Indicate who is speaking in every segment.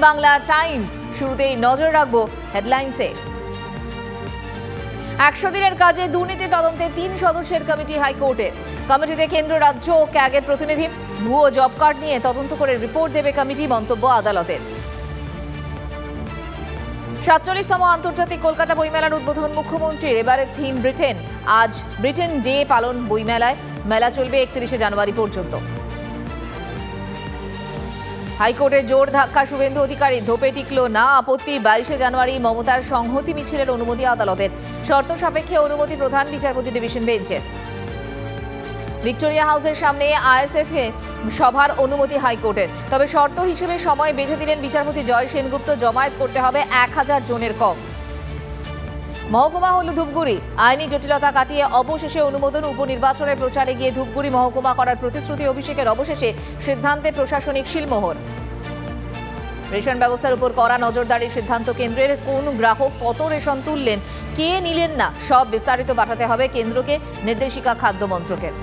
Speaker 1: Bangla Times. শুরুতেই নজর রাখবো হেডলাইন্সে। 100 দিনের কাজে দুর্নীতি তদন্তে 3 সদস্যের কমিটি হাইকোর্টে। কমিটিতে কেন্দ্র, রাজ্য ও ক্যাগের প্রতিনিধি। ভুয়ো জব কার্ড নিয়ে তদন্ত করে রিপোর্ট দেবে কমিটি, মন্তব্য আদালতের। 47তম আন্তর্জাতিক কলকাতা বইমেলার উদ্বোধন মুখ্যমন্ত্রীর। এবারের থিম ব্রিটেন। আজ ব্রিটেন ডে পালন বইমেলায়। মেলা চলবে 31শে জানুয়ারি পর্যন্ত। হাইকোর্টে জোর ধাক্কা শুভেন্দু অধিকারী। ধোপে টিকল না আপত্তি। 22শে জানুয়ারি মমতার সংহতি মিছিলের অনুমতি আদালতের। শর্ত সাপেক্ষে অনুমতি প্রধান বিচারপতি ডিভিশন বেঞ্চের। ভিক্টোরিয়া হাউসের সামনে আইএসএফ সভার অনুমতি হাইকোর্টের, তবে শর্ত হিসেবে সময় বেঁধে দিলেন বিচারপতি জয় সেনগুপ্ত। জমায়েত করতে হবে 1000 জনের কম। মহকুমা হল ধূপগুড়ি। আইনি জটিলতা কাটিয়ে অবশেষে অনুমোদন। উপনির্বাচনের প্রচারে গিয়ে ধূপগুড়ি মহকুমা করার প্রতিশ্রুতি অভিষেকের। অবশেষে সিদ্ধান্তে প্রশাসনিক শিলমোহর। রেশন ব্যবস্থার উপর কড়া নজরদারির সিদ্ধান্ত কেন্দ্রের। কোন গ্রাহক কত রেশন তুললেন, কে নিলেন না, সব বিস্তারিত পাঠাতে হবে কেন্দ্রকে, নির্দেশিকা খাদ্য মন্ত্রকের।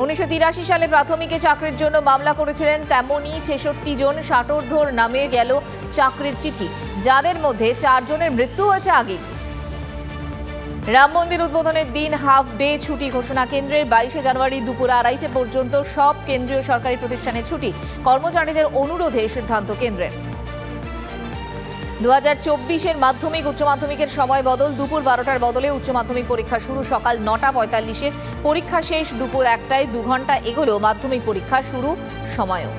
Speaker 1: 1983 সালে প্রাথমিকে চাকরির জন্য মামলা করেছিলেন তেমনই 66 জন ষাটোর্ধ্বর নামে গেল চাকরির চিঠি, যাদের মধ্যে 4 জনের মৃত্যু হয়েছে আগে। রাম মন্দির উদ্বোধনের দিন হাফ ডে ছুটি ঘোষণা কেন্দ্রের। 22শে জানুয়ারি দুপুর 2:30 পর্যন্ত সব কেন্দ্রীয় সরকারি প্রতিষ্ঠানে ছুটি। কর্মচারীদের অনুরোধে সিদ্ধান্ত কেন্দ্রের। 2024-এর মাধ্যমিক উচ্চ মাধ্যমিকের সময় বদল। দুপুর 12টার বদলে উচ্চ মাধ্যমিক পরীক্ষা শুরু সকাল 9:45-এ। পরীক্ষা শেষ দুপুর 1টায়। 2 ঘন্টা এগোলেও মাধ্যমিক পরীক্ষা শুরু সময়ও,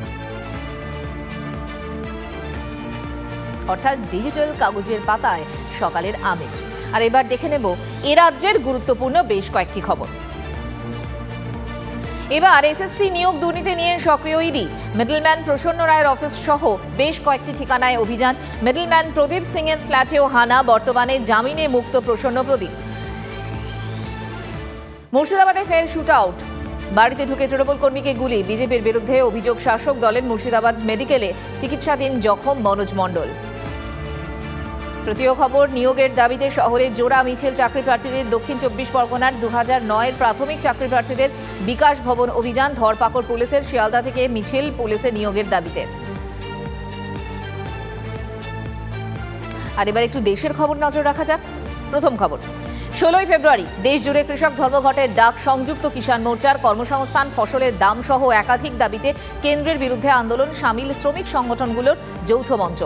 Speaker 1: অর্থাৎ ডিজিটাল কাগজের পাতায় সকালের আমেজ। আর এবার দেখে নেব এ রাজ্যের গুরুত্বপূর্ণ বেশ কয়েকটি খবর। এবার এসএসসি নিয়োগ দুর্নীতি নিয়ে সক্রিয় ইডি। মিডলম্যান প্রসন্ন রায়ের অফিস সহ বেশ কয়েকটি ঠিকানায় অভিযান। মিডলম্যান প্রদীপ সিং এর ফ্ল্যাটেও হানা। বর্তমানে জামিনে মুক্ত প্রসন্ন প্রদীপ। মুর্শিদাবাদে ফের শুট আউট। বাড়িতে ঢুকে তৃণমূল কর্মীকে গুলি। বিজেপির বিরুদ্ধে অভিযোগ শাসক দলের। মুর্শিদাবাদ মেডিকেলে চিকিৎসাধীন জখম মনোজ মণ্ডল। তৃতীয় খবর, নিয়োগের দাবিতে শহরে জোড়া মিছিল চাকরি প্রার্থীদের। দক্ষিণ 24 পরগনার 2009-এর প্রাথমিক চাকরি প্রার্থীদের বিকাশ ভবন অভিযান। ধরপাকড় পুলিশের। শিয়ালদা থেকে মিছিল পুলিশে নিয়োগের দাবিতে। আর এবার একটু দেশের খবর নজর রাখা যাক। প্রথম খবর, 16ই ফেব্রুয়ারি দেশ জুড়ে কৃষক ধর্মঘটের ডাক সংযুক্ত কিষাণ মোর্চার। কর্মসংস্থান, ফসলের দাম সহ একাধিক দাবিতে কেন্দ্রের বিরুদ্ধে আন্দোলন। সামিল শ্রমিক সংগঠনগুলোর যৌথ মঞ্চ।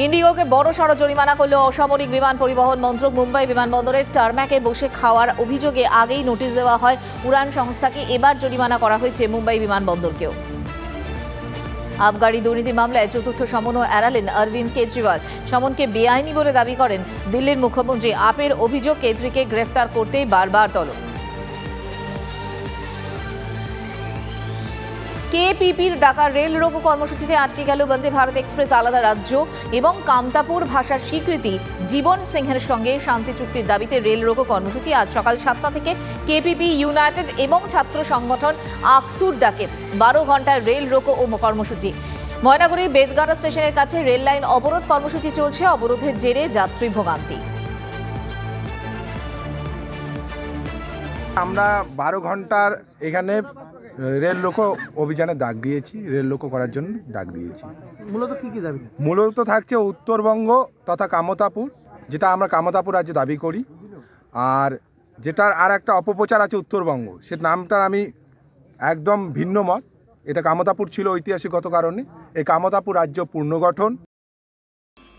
Speaker 1: ইন্ডিগোকে বড়সড় জরিমানা করল অসামরিক বিমান পরিবহন মন্ত্রক। মুম্বাই বিমানবন্দরের টারম্যাকে বসে খাওয়ার অভিযোগে আগেই নোটিশ দেওয়া হয় উড়ান সংস্থাকে। এবার জরিমানা করা হয়েছে মুম্বাই বিমানবন্দরকেও। আবগারি দুর্নীতি মামলায় চতুর্থ সমনও এড়ালেন অরবিন্দ কেজরিওয়াল। সমনকে বেআইনি বলে দাবি করেন দিল্লির মুখ্যমন্ত্রী। আপের অভিযোগ, কেজরিকে গ্রেফতার করতে বারবার তলব। কেপিপির ডাকা রেল রোকো কর্মসূচিতে আটকে গেল বন্দে ভারত এক্সপ্রেস। আলাদা রাজ্য এবং কামতাপুর ভাষার স্বীকৃতি। জীবন সিংহের সঙ্গে শান্তি চুক্তির দাবিতে রেল রোকো কর্মসূচি। আজ সকাল 7টা থেকে কেপিপি, ইউনাইটেড এবং ছাত্র সংগঠন আকসুর ডাকে 12 ঘন্টার রেল রোকো ও কর্মসূচি। ময়নাগুড়ির বেদগাড়া স্টেশনের কাছে রেল লাইন অবরোধ কর্মসূচি চলছে। অবরোধের জেরে যাত্রী ভোগান্তি।
Speaker 2: আমরা 12 ঘন্টার এখানে রেল রোকো অভিযানে ডাক দিয়েছি। রেল রোকো করার জন্য ডাক দিয়েছি।
Speaker 3: মূলত কি কি দাবি?
Speaker 2: মূলত থাকছে উত্তরবঙ্গ তথা কামতাপুর, যেটা আমরা কামতাপুর রাজ্যে দাবি করি। আর যেটার আর একটা অপপ্রচার আছে উত্তরবঙ্গ, সে নামটার আমি একদম ভিন্ন মত। এটা কামতাপুর ছিল ঐতিহাসিকগত কারণে। এই কামতাপুর রাজ্য পুনর্গঠন।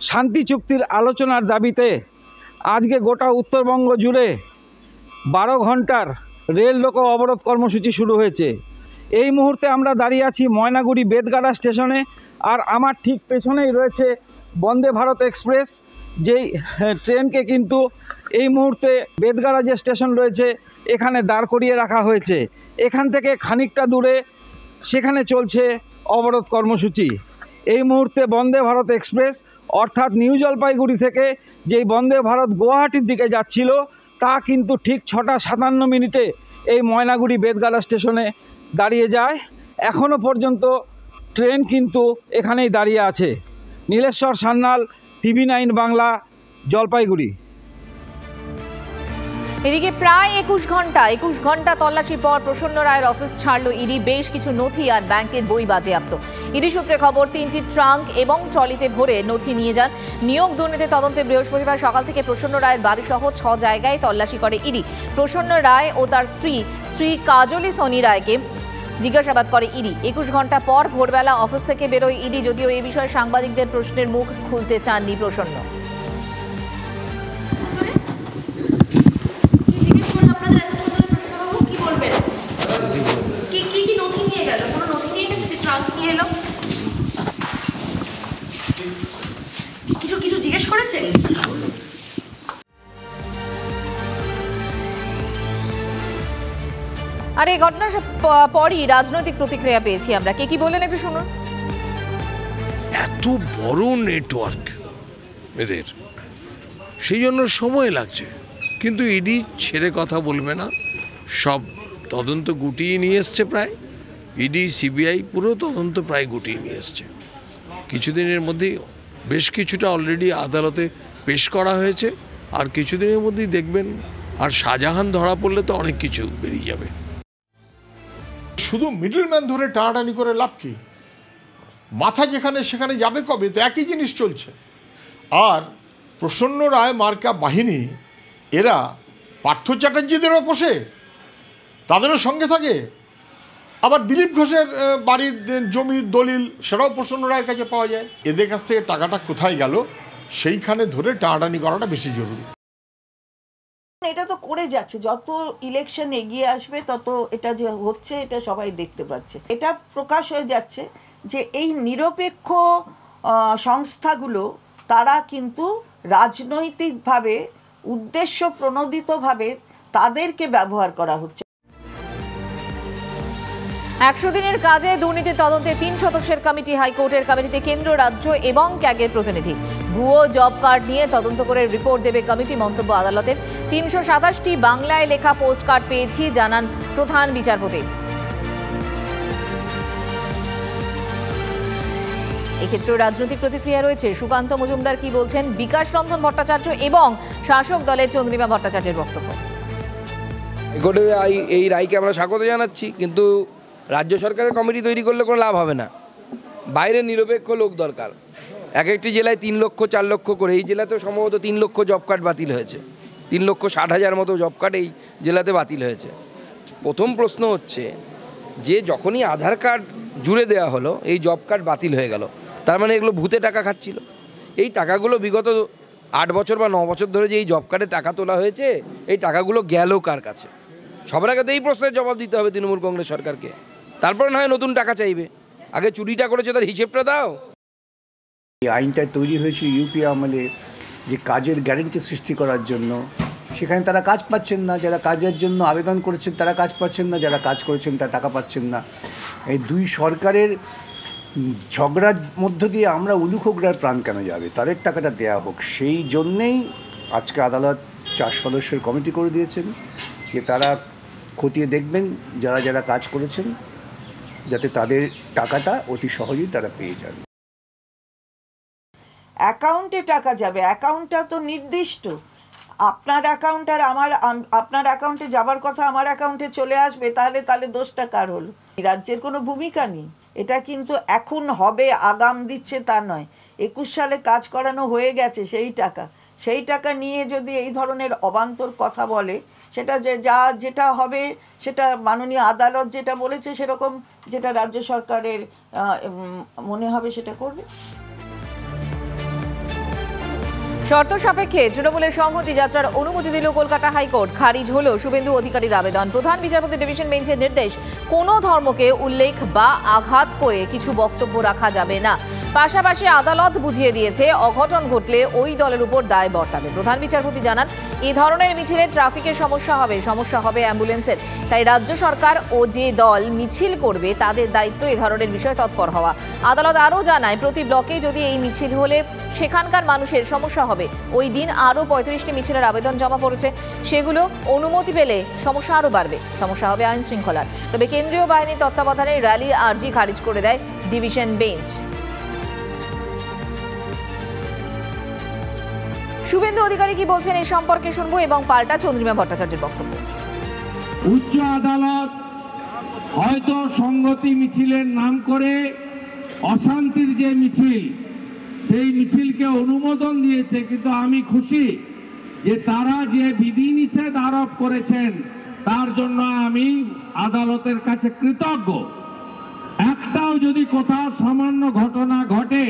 Speaker 3: শান্তি চুক্তির আলোচনার দাবিতে আজকে গোটা উত্তরবঙ্গ জুড়ে 12 ঘন্টার রেল রোকো অবরোধ কর্মসূচি শুরু হয়েছে। এই মুহূর্তে আমরা দাঁড়িয়ে আছি ময়নাগুড়ি বেদগাড়া স্টেশনে। আর আমার ঠিক পেছনেই রয়েছে বন্দে ভারত এক্সপ্রেস, যেই ট্রেনকে কিন্তু এই মুহূর্তে বেদগাড়া যে স্টেশন রয়েছে এখানে দাঁড় করিয়ে রাখা হয়েছে। এখান থেকে খানিকটা দূরে সেখানে চলছে অবরোধ কর্মসূচি। এই মুহূর্তে বন্দে ভারত এক্সপ্রেস অর্থাৎ নিউ জলপাইগুড়ি থেকে যেই বন্দে ভারত গুয়াহাটির দিকে যাচ্ছিল, তা কিন্তু ঠিক 6টা 57 মিনিটে এই ময়নাগুড়ি বেদগাড়া স্টেশনে দাঁড়িয়ে যায়। এখনও পর্যন্ত ট্রেন কিন্তু এখানেই দাঁড়িয়ে আছে। নীলেশ্বর সান্যাল, TV9 বাংলা, জলপাইগুড়ি।
Speaker 1: এদিকে প্রায় 21 ঘন্টা তল্লাশির পর প্রসন্ন রায়ের অফিস ছাড়লো ইডি। বেশ কিছু নথি আর ব্যাংকের বই বাজেয়াপ্ত। ইডি সূত্রে খবর, 3টি ট্রাঙ্ক এবং ট্রলিতে ভরে নথি নিয়ে যান। নিয়োগ দুর্নীতি তদন্তে বৃহস্পতিবার সকাল থেকে প্রসন্ন রায়ের বাড়িসহ 6 জায়গায় তল্লাশি করে ইডি। প্রসন্ন রায় ও তার স্ত্রী কাজলি সোনি রায়কে জিজ্ঞাসাবাদ করে ইডি। 21 ঘন্টা পর ভোরবেলা অফিস থেকে বেরোয় ইডি, যদিও এ বিষয়ে সাংবাদিকদের প্রশ্নের মুখ খুলতে চাননি প্রসন্ন।
Speaker 4: কিছু জিজ্ঞেস করেছে?
Speaker 1: আর এই ঘটনার পরই রাজনৈতিক প্রতিক্রিয়া পেয়েছি আমরা। কে কি বললেন একটু শুনুন।
Speaker 5: এত বড় নেটওয়ার্ক এদের, সেই জন্য সময় লাগছে, কিন্তু ইডি ছেড়ে কথা বলবে না। সব তদন্ত গুটিয়ে নিয়ে এসছে, প্রায় ইডি সিবিআই পুরো তদন্ত প্রায় গুটিয়ে নিয়ে এসছে। কিছুদিনের মধ্যেই বেশ কিছুটা অলরেডি আদালতে পেশ করা হয়েছে, আর কিছুদিনের মধ্যেই দেখবেন। আর শাহজাহান ধরা পড়লে তো অনেক কিছু বেরিয়ে যাবে।
Speaker 6: শুধু মিডলম্যান ধরে টানাটানি করে লাভ কি? মাথা যেখানে সেখানে যাবে কবে? তো একই জিনিস চলছে। আর প্রসন্ন রায় মার্কা বাহিনী এরা পার্থ চ্যাটার্জিদেরও পোষে, তাদেরও সঙ্গে থাকে। আবার দিলীপ ঘোষের বাড়ির জমির দলিল সেটাও প্রসন্ন রায়ের কাছে পাওয়া যায়। এদের কাছ থেকে টাকাটা কোথায় গেল সেইখানে ধরে টানাটানি করাটা বেশি জরুরি।
Speaker 4: এটা তো করে যাচ্ছে, যত ইলেকশন এগিয়ে আসবে তত এটা যে হচ্ছে এটা সবাই দেখতে পাচ্ছে। এটা প্রকাশ হয়ে যাচ্ছে যে এই নিরপেক্ষ সংস্থাগুলো তারা কিন্তু রাজনৈতিকভাবে উদ্দেশ্য প্রণোদিতভাবে তাদেরকে ব্যবহার করা হচ্ছে।
Speaker 1: 100 দিনের কাজে দুর্নীতি তদন্তে 3 সদস্যের কমিটি। হাইকোর্টের কমিটিতে কেন্দ্র, রাজ্য এবং ক্যাগের প্রতিনিধি। ভুয়ো জব কার্ড নিয়ে তদন্ত করে রিপোর্ট দেবে কমিটি। মন্তব্য আদালতের, 327টি বাংলায় লেখা পোস্ট কার্ড পেয়েছি, জানান প্রধান বিচারপতি। এক্ষেত্রে রাজনৈতিক প্রতিক্রিয়া রয়েছে। সুকান্ত মজুমদার কি বলছেন, বিকাশ রঞ্জন ভট্টাচার্য এবং শাসক দলের চন্দ্রিমা ভট্টাচার্যের বক্তব্য।
Speaker 7: হাইকোর্টের এই রায়কে আমরা স্বাগত জানাচ্ছি, কিন্তু রাজ্য সরকারের কমিটি তৈরি করলে কোনো লাভ হবে না। বাইরে নিরপেক্ষ লোক দরকার। এক একটি জেলায় 3 লক্ষ 4 লক্ষ করে, এই জেলাতেও সম্ভবত 3 লক্ষ জব কার্ড বাতিল হয়েছে। 3,60,000 মতো জব কার্ড এই জেলাতে বাতিল হয়েছে। প্রথম প্রশ্ন হচ্ছে যে যখনই আধার কার্ড জুড়ে দেওয়া হলো, এই জব কার্ড বাতিল হয়ে গেল, তার মানে এগুলো ভূতে টাকা খাচ্ছিল। এই টাকাগুলো বিগত 8 বছর বা 9 বছর ধরে যে এই জব কার্ডে টাকা তোলা হয়েছে, এই টাকাগুলো গেল কার কাছে? সবার আগে তো এই প্রশ্নের জবাব দিতে হবে তৃণমূল কংগ্রেস সরকারকে। তারপরে না হয় নতুন টাকা চাইবে, আগে চুরিটা করেছে তার হিসেবটা দাও।
Speaker 8: এই আইনটা তৈরি হয়েছে ইউপি আমলে, যে কাজের গ্যারেন্টি সৃষ্টি করার জন্য। সেখানে তারা কাজ পাচ্ছেন না, যারা কাজের জন্য আবেদন করেছেন তারা কাজ পাচ্ছেন না, যারা কাজ করেছেন তারা টাকা পাচ্ছেন না। এই দুই সরকারের ঝগড়ার মধ্য দিয়ে আমরা উলুখোগড়ার প্রাণ কেন যাবে? তাদের টাকাটা দেয়া হোক। সেই জন্যেই আজকে আদালত 4 সদস্যের কমিটি করে দিয়েছেন, যে তারা খতিয়ে দেখবেন যারা যারা কাজ করেছেন, যাতে তাদের টাকাটা অতি সহজেই তারা পেয়ে যান।
Speaker 4: অ্যাকাউন্টে টাকা যাবে, অ্যাকাউন্টটা তো নির্দিষ্ট। আপনার অ্যাকাউন্ট আর আপনার অ্যাকাউন্টে যাবার কথা আমার অ্যাকাউন্টে চলে আসবে, তাহলে দোষটা কার হলো? রাজ্যের কোনো ভূমিকা নেই। এটা কিন্তু এখন হবে, আগাম দিচ্ছে তা নয়। 21 সালে কাজ করানো হয়ে গেছে, সেই টাকা নিয়ে যদি এই ধরনের অবান্তর কথা বলে, সেটা যেটা হবে সেটা মাননীয় আদালত যেটা বলেছে সেরকম, যেটা রাজ্য সরকারের মনে হবে সেটা করবে।
Speaker 1: শর্ত সাপেক্ষে তৃণমূলের সংহতি যাত্রার অনুমতি দিল কলকাতা হাইকোর্ট। খারিজ হলো শুভেন্দু অধিকারীর আবেদন। প্রধান বিচারপতি ডিভিশন বেঞ্চের নির্দেশ, কোনো ধর্মকে উল্লেখ বা আঘাত করে কিছু বক্তব্য রাখা যাবে না। পাশাপাশি আদালত বুঝিয়ে দিয়েছে, অঘটন ঘটলে ওই দলের উপর দায় বর্তাবে। প্রধান বিচারপতি জানান, এই ধরনের মিছিলে ট্রাফিকের সমস্যা হবে অ্যাম্বুলেন্সের। তাই রাজ্য সরকার ও যে দল মিছিল করবে তাদের দায়িত্ব এ ধরনের বিষয়ে তৎপর হওয়া। আদালত আরও জানায়, প্রতি ব্লকে যদি এই মিছিল হলে সেখানকার মানুষের সমস্যা হবে। ওই দিন আরও 35টি মিছিলের আবেদন জমা পড়েছে, সেগুলো অনুমতি পেলে সমস্যা আরও বাড়বে, সমস্যা হবে আইন শৃঙ্খলার। তবে কেন্দ্রীয় বাহিনীর তত্ত্বাবধানে র্যালির আর্জি খারিজ করে দেয় ডিভিশন বেঞ্চ। শুভেন্দু অধিকারী কি বলছেন এই সম্পর্কে শুনবো এবং পাল্টা চন্দ্রিমা ভট্টাচার্যের বক্তব্য।
Speaker 3: উচ্চ আদালত হয়তো সংহতি মিছিলের নাম করে অশান্তির যে মিছিল, সেই মিছিলকে অনুমোদন দিয়েছে, কিন্তু আমি খুশি যে তারা যে বিধিনিষেধ আরোপ করেছেন তার জন্য আমি আদালতের কাছে কৃতজ্ঞ। একটাও যদি কোথাও সামান্য ঘটনা ঘটে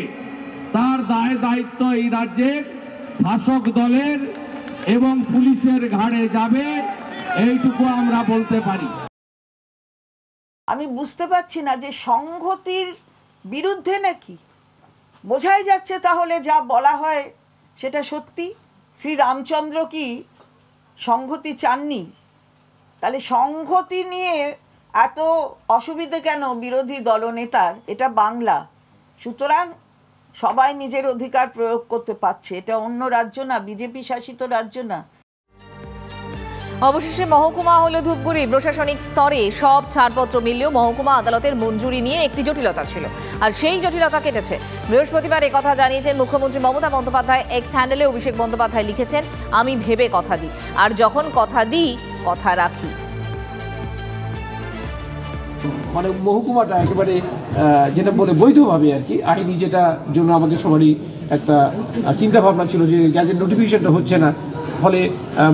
Speaker 3: তার দায় দায়িত্ব এই রাজ্যের শাসক দলের এবং পুলিশের ঘাড়ে যাবে, এইটুকু আমরা বলতে পারি।
Speaker 4: আমি বুঝতে পারছি না যে সংহতির বিরুদ্ধে নাকি, বোঝাই যাচ্ছে তাহলে যা বলা হয় সেটা সত্যি। শ্রী রামচন্দ্র কি সংহতি চাননি? তাহলে সংহতি নিয়ে এত অসুবিধে কেন বিরোধী দলনেতার? এটা বাংলা, সুতরাং সবাই নিজের অধিকার প্রয়োগ করতে পারছে। এটা অন্য রাজ্য না, বিজেপি শাসিত রাজ্য না।
Speaker 1: অবশেষে মহকুমা হলো ধূপগুড়ি। প্রশাসনিক স্তরে সব ছাড়পত্র মিললেও মহকুমা আদালতের মঞ্জুরি নিয়ে একটি জটিলতা ছিল, আর সেই জটিলতা কেটেছে। বৃহস্পতিবার একথা জানিয়েছেন মুখ্যমন্ত্রী মমতা বন্দ্যোপাধ্যায়। এক্স হ্যান্ডেলে অভিষেক বন্দ্যোপাধ্যায় লিখেছেন, আমি ভেবে কথা দিই, আর যখন কথা দিই কথা রাখি।
Speaker 9: মানে মহকুমাটা একেবারে যেটা বলে বৈধভাবে আর কি, আইনি যেটা জন্য আমাদের সবারই একটা চিন্তা ভাবনা ছিল যে গ্যাজেট নোটিফিকেশনটা হচ্ছে না, ফলে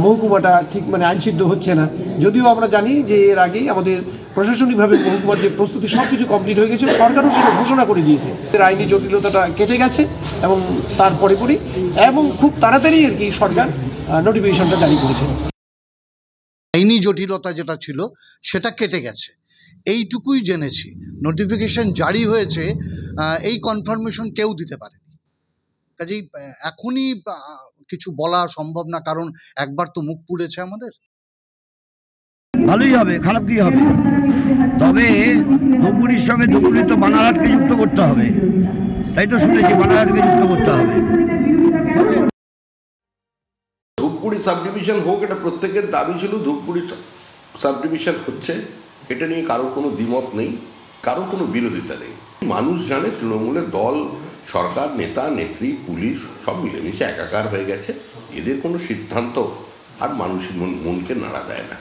Speaker 9: মহকুমাটা ঠিক মানে আইনসিদ্ধ হচ্ছে না। যদিও আমরা জানি যে এর আগেই আমাদের প্রশাসনিকভাবে মহকুমার যে প্রস্তুতি সব কিছু কমপ্লিট হয়ে গেছে, সরকারও সেটা ঘোষণা করে দিয়েছে। আইনি জটিলতাটা কেটে গেছে এবং তারপরে পরই এবং খুব তাড়াতাড়ি আর কি সরকার নোটিফিকেশনটা জারি করেছে।
Speaker 10: আইনি জটিলতা যেটা ছিল সেটা কেটে গেছে, এইটুকুই জেনেছি। নোটিফিকেশন জারি হয়েছে, এই কনফার্মেশন কেউ দিতে পারেনি। কাজেই এখনই কিছু বলা সম্ভব না, কারণ একবার তো মুখ পুড়েছে আমাদের।
Speaker 11: ভালোই হবে, খারাপ কি হবে? তবে ধূপগুড়ির সঙ্গে ধূপগুড়ি তো বানারহাটকে যুক্ত করতে হবে, তাই তো শুনেছি বানারহাটকে যুক্ত করতে হবে।
Speaker 12: ধূপগুড়ি সাব ডিভিশন হোক, এটা প্রত্যেকের দাবি ছিল। ধূপগুড়ি সাব ডিভিশন হচ্ছে, এটা নিয়ে কারোর কোনো দ্বিমত নেই, কারোর কোনো বিরোধিতা নেই। মানুষ জানে তৃণমূলের দল, সরকার, নেতা নেত্রী, পুলিশ সব মিলেমিশে একাকার হয়ে গেছে। এদের কোনো সিদ্ধান্ত আর মানুষের মনকে নাড়া দেয় না।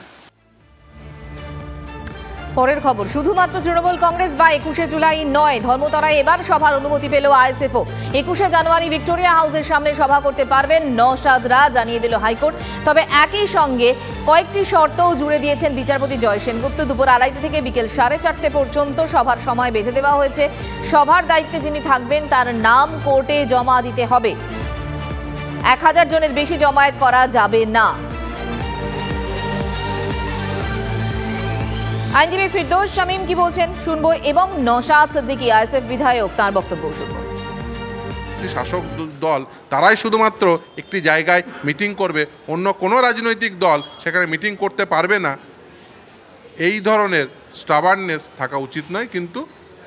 Speaker 1: পরের খবর, শুধুমাত্র তৃণমূল কংগ্রেস বা 21শে জুলাই নয়, ধর্মতলায় এবার সভার অনুমতি পেল আইএসএফও। 21শে জানুয়ারি ভিক্টোরিয়া হাউসের সামনে সভা করতে পারবেন নওশাদরা, জানিয়ে দিল হাইকোর্ট। তবে একই সঙ্গে কয়েকটি শর্তও জুড়ে দিয়েছেন বিচারপতি জয় সেনগুপ্ত। দুপুর 2:30 থেকে বিকেল 4:30 পর্যন্ত সভার সময় বেঁধে দেওয়া হয়েছে। সভার দায়িত্বে যিনি থাকবেন তার নাম কোর্টে জমা দিতে হবে। 1000 জনের বেশি জমায়েত করা যাবে না। আইনজীবী ফিরদৌস শামীম কি বলছেন শুনবো, এবং নওশাদ সিদ্দিকী আইএসএফ বিধায়ক তার বক্তব্য শুনবো।
Speaker 13: শাসক দল তারাই শুধুমাত্র একটি জায়গায় মিটিং করবে, অন্য কোনো রাজনৈতিক দল সেখানে মিটিং করতে পারবে না, এই ধরনের স্টাবার্ননেস থাকা উচিত নয়। কিন্তু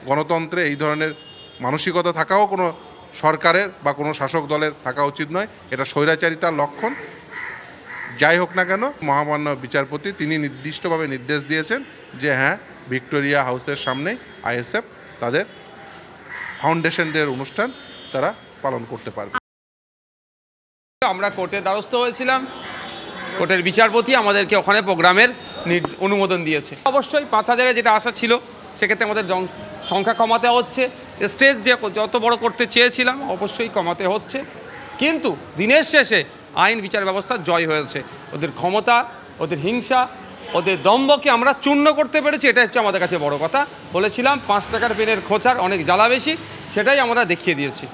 Speaker 13: গণতন্ত্রে এই ধরনের মানসিকতা থাকাও কোনো সরকারের বা কোনো শাসক দলের থাকা উচিত নয়। এটা স্বৈরাচারিতার লক্ষণ। যাই হোক না কেন, মহামান্য বিচারপতি তিনি নির্দিষ্টভাবে নির্দেশ দিয়েছেন যে হ্যাঁ, ভিক্টোরিয়া হাউসের সামনে আইএসএফ তাদের ফাউন্ডেশন ডের অনুষ্ঠান তারা পালন করতে পারবে।
Speaker 7: আমরা কোর্টের দ্বারস্থ হয়েছিলাম, কোর্টের বিচারপতি আমাদেরকে ওখানে প্রোগ্রামের অনুমোদন দিয়েছে। অবশ্যই 5000-এ যেটা আশা ছিল, সেক্ষেত্রে আমাদের সংখ্যা কমাতে হচ্ছে। স্টেজ যে যত বড় করতে চেয়েছিলাম অবশ্যই কমাতে হচ্ছে, কিন্তু দিনের শেষে আইন বিচার ব্যবস্থা জয় হয়েছে। ওদের ক্ষমতা, ওদের হিংসা, ওদের দম্ভকে আমরা চূর্ণ করতে পেরেছি, এটা হচ্ছে আমাদের কাছে বড় কথা। বলেছিলাম 5 টাকার পেনের খোঁচার অনেক জ্বালা বেশি, সেটাই আমরা দেখিয়ে দিয়েছি।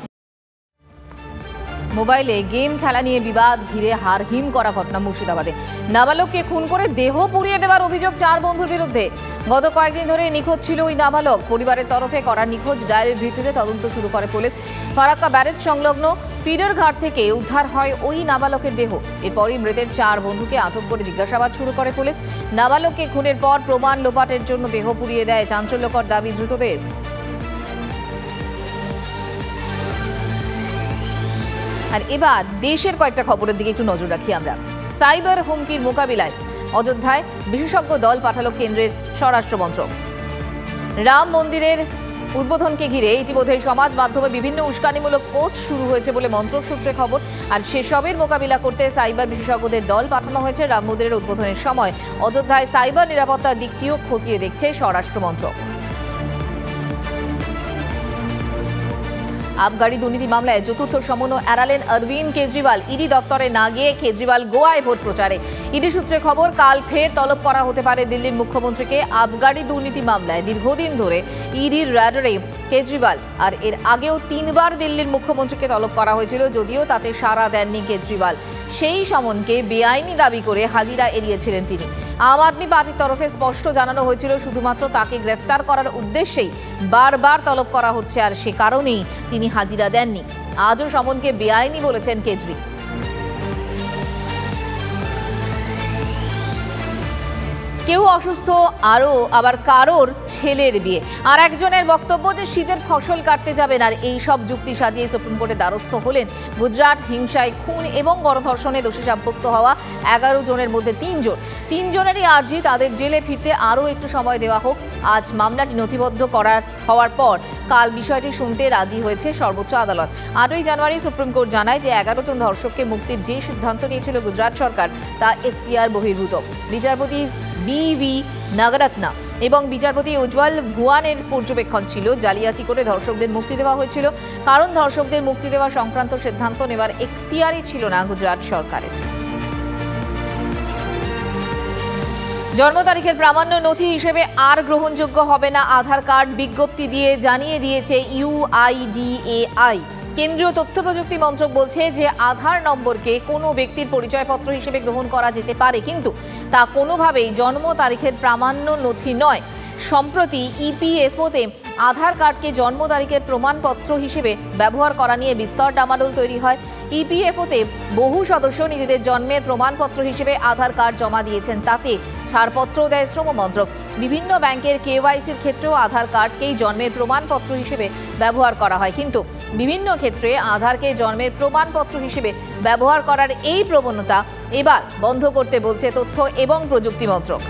Speaker 1: মোবাইলে গেম খেলা নিয়ে বিবাদ ঘিরে হারহিম করা ঘটনা মুর্শিদাবাদে। নাবালককে খুন করে দেহ পুড়িয়ে দেওয়ার অভিযোগ 4 বন্ধুর বিরুদ্ধে। গত কয়েকদিন ধরে নিখোঁজ ছিল ওই নাবালক। পরিবারের তরফে করা নিখোঁজ ডায়েরির ভিত্তিতে তদন্ত শুরু করে পুলিশ। ফারাক্কা ব্যারেজ সংলগ্ন ফিডার ঘাট থেকে উদ্ধার হয় ওই নাবালকের দেহ। এরপরই মৃতের 4 বন্ধুকে আটক করে জিজ্ঞাসাবাদ শুরু করে পুলিশ। নাবালককে খুনের পর প্রমাণ লোপাটের জন্য দেহ পুড়িয়ে দেয় চাঞ্চল্যকর দাবি ধৃতদের। আর এবার দেশের কয়েকটা খবরের দিকে একটু নজর রাখি আমরা। সাইবার হুমকির মোকাবিলায় অযোধ্যায় বিশেষজ্ঞ দল পাঠালো কেন্দ্রের স্বরাষ্ট্র মন্ত্রক। রাম মন্দিরের উদ্বোধনকে ঘিরে ইতিমধ্যে সমাজ মাধ্যমে বিভিন্ন উস্কানিমূলক পোস্ট শুরু হয়েছে বলে মন্ত্রক সূত্রে খবর। আর সেসবের মোকাবিলা করতে সাইবার বিশেষজ্ঞদের দল পাঠানো হয়েছে। রাম মন্দিরের উদ্বোধনের সময় অযোধ্যায় সাইবার নিরাপত্তার দিকটিও খতিয়ে দেখছে স্বরাষ্ট্র মন্ত্রক। আবগারি দুর্নীতি মামলায় চতুর্থ সমন এড়ালেন অরবিন্দ কেজরিওয়াল। ইডি দফতরে না গিয়ে কেজরিওয়াল গোয়ায় ভোট প্রচারে। ইডি সূত্রে খবর, কাল ফের তলব করা হতে পারে দিল্লির মুখ্যমন্ত্রীকে। আবগারি দুর্নীতি মামলায় দীর্ঘদিন ধরে ইডির র্যাডারে কেজরিওয়াল, আর এর আগেও 3 বার দিল্লির মুখ্যমন্ত্রীকে তলব করা হয়েছিল, যদিও তাতে সাড়া দেননি কেজরিওয়াল। সেই সমনকে বেআইনি দাবি করে হাজিরা এড়িয়েছিলেন তিনি। আম আদমি পার্টির তরফে স্পষ্ট জানানো হয়েছিল শুধুমাত্র তাকে গ্রেফতার করার উদ্দেশ্যেই বারবার তলব করা হচ্ছে, আর সে কারণেই তিনি হাজিরা দেননি। আজও সমনকে বেআইনি বলেছেন কেজরি। কেউ অসুস্থ, আরও আবার কারোর ছেলের বিয়ে, আর একজনের বক্তব্য যে শীতের ফসল কাটতে যাবেন। আর এই সব যুক্তি সাজিয়ে সুপ্রিম কোর্টে দ্বারস্থ হলেন গুজরাট হিংসায় খুন এবং গণধর্ষণে দোষী সাব্যস্ত হওয়া 11 জনের মধ্যে 3 জন। 3 জনেরই আর্জি তাদের জেলে ফিরতে আরও একটু সময় দেওয়া হোক। আজ মামলাটি নথিবদ্ধ হওয়ার পর কাল বিষয়টি শুনতে রাজি হয়েছে সর্বোচ্চ আদালত। 8ই জানুয়ারি সুপ্রিম কোর্ট জানায় যে 11 জন ধর্ষককে মুক্তির যে সিদ্ধান্ত নিয়েছিল গুজরাট সরকার তা এখতিয়ার বহির্ভূত। বিচারপতি বি.ভি. নাগরত্না এবং বিচারপতি উজ্জ্বল ভুয়ানের পর্যবেক্ষণ ছিল জালিয়াতি করে ধর্ষকদের মুক্তি দেওয়া হয়েছিল, কারণ ধর্ষকদের মুক্তি দেওয়া সংক্রান্ত সিদ্ধান্ত নেওয়ার এখতিয়ারই ছিল না গুজরাট সরকারের। জন্ম তারিখের প্রামাণ্য নথি হিসেবে আর গ্রহণযোগ্য হবে না আধার কার্ড, বিজ্ঞপ্তি দিয়ে জানিয়ে দিয়েছে UIDAI। কেন্দ্রীয় তথ্য প্রযুক্তি মন্ত্রক বলছে যে আধার নম্বরকে কোনো ব্যক্তির পরিচয়পত্র হিসেবে গ্রহণ করা যেতে পারে, কিন্তু তা কোনোভাবেই জন্ম তারিখের প্রামাণ্য নথি নয়। সম্প্রতি EPFO-তে আধার কার্ডকে জন্ম তারিখের প্রমাণপত্র হিসেবে ব্যবহার করা নিয়ে বিস্তর ডামাডোল তৈরি হয়। EPFO-তে বহু সদস্য নিজেদের জন্মের প্রমাণপত্র হিসেবে আধার কার্ড জমা দিয়েছেন, তাতে ছাড়পত্র দেয় শ্রম মন্ত্রক। বিভিন্ন ব্যাংকের KYC-র ক্ষেত্রেও আধার কার্ডকেই জন্মের প্রমাণপত্র হিসেবে ব্যবহার করা হয়, কিন্তু বিভিন্ন ক্ষেত্রে আধারকে জন্মের প্রমাণপত্র হিসেবে ব্যবহার করার এই প্রবণতা এবার বন্ধ করতে বলছে তথ্য এবং প্রযুক্তি মন্ত্রক।